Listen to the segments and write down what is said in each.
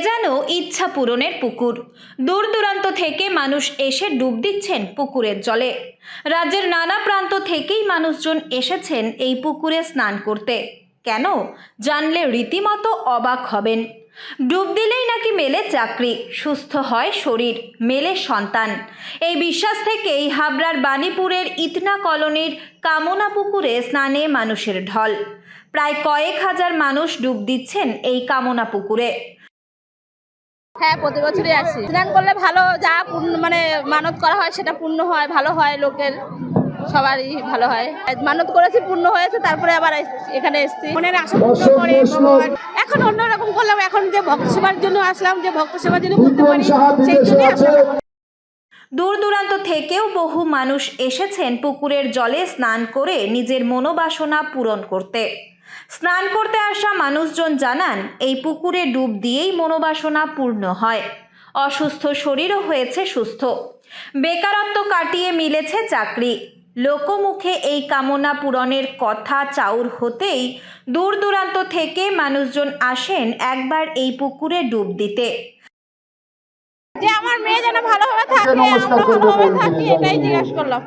যেন ইচ্ছা পূরণের পুকুর। দূর দূরান্ত থেকে মানুষ এসে ডুব দিচ্ছেন পুকুরের জলে। রাজ্যের নানা প্রান্ত থেকেই মানুষজন এসেছেন এই পুকুরে স্নান করতে। কেন জানলে রীতিমতো অবাক হবেন। ডুব দিলেই নাকি মেলে চাকরি, সুস্থ হয় শরীর, মেলে সন্তান। এই বিশ্বাস থেকেই হাবড়ার বাণীপুরের ইটনা কলোনির কামনা পুকুরে স্নানে মানুষের ঢল। প্রায় কয়েক হাজার মানুষ ডুব দিচ্ছেন এই কামনা পুকুরে। হ্যাঁ, প্রতি বছরই আসি। স্নান করলে ভালো, যা মানে মানত করা হয় সেটা পূর্ণ হয়, ভালো হয়, লোকের সবারই ভালো হয়। মানত করেছি, পূর্ণ হয়েছে, তারপরে আবার এখানে এসেছি। মনের আশা পূর্ণ করে ভগবান। এখন অন্যরকম করলাম, এখন যে ভক্ত সেবার জন্য আসলাম, যে ভক্ত সেবার জন্য করতে পারি, সেই জন্যই আসলাম। দূর দূরান্ত থেকেও বহু মানুষ এসেছেন পুকুরের জলে স্নান করে নিজের মনোবাসনা পূরণ করতে। স্নান করতে আসা মানুষজন জানান, এই পুকুরে ডুব দিয়েই মনোবাসনা পূর্ণ হয়। অসুস্থ শরীরও হয়েছে সুস্থ, বেকারত্ব কাটিয়ে মিলেছে চাকরি। লোকমুখে এই কামনা পূরণের কথা চাউর হতেই দূর দূরান্ত থেকে মানুষজন আসেন একবার এই পুকুরে ডুব দিতে। যে আমার মেয়ে যেন ভালোভাবে থাকে, আমরা ভালোভাবে থাকি, এটাই জিজ্ঞাসা করলাম।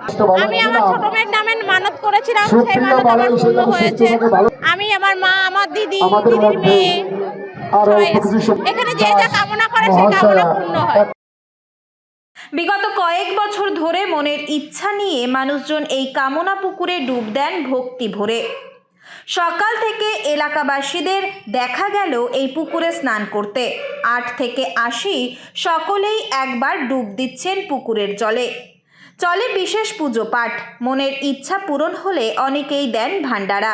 আমি আমার ছোট মেয়ের নামে মানত করেছিলাম, সেই মানত আমার পূর্ণ হয়েছে। আমি, আমার মা, আমার দিদির মেয়ে, সবাই এখানে যে যা কামনা করে সেই কামনা পূর্ণ হয়। বিগত কয়েক বছর ধরে মনের ইচ্ছা নিয়ে মানুষজন এই কামনা পুকুরে ডুব দেন ভক্তি ভরে। সকাল থেকে এলাকাবাসীদের দেখা গেল এই পুকুরে স্নান করতে। 8 থেকে 80 সকলেই একবার ডুব দিচ্ছেন পুকুরের জলে। চলে বিশেষ পুজো পাঠ। মনের ইচ্ছা পূরণ হলে অনেকেই দেন ভান্ডারা।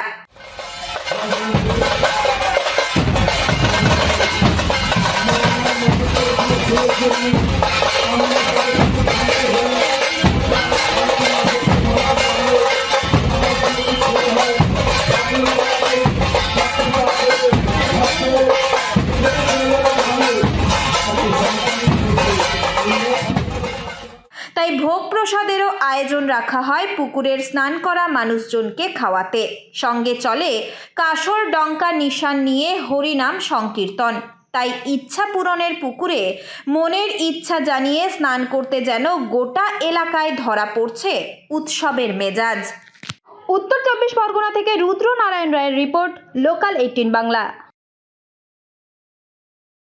তাই ভোগ প্রসাদেরও আয়োজন রাখা হয় পুকুরের স্নান করা মানুষজনকে খাওয়াতে। সঙ্গে চলে কাসর ডঙ্কা নিশান নিয়ে হরিনাম সংকীর্তন। তাই ইচ্ছা পূরণের পুকুরে মনের ইচ্ছা জানিয়ে স্নান করতে যেন গোটা এলাকায় ধরা পড়ছে উৎসবের মেজাজ। উত্তর 24 পরগনা থেকে রুদ্র নারায়ণ রায়ের রিপোর্ট, লোকাল 18 বাংলা।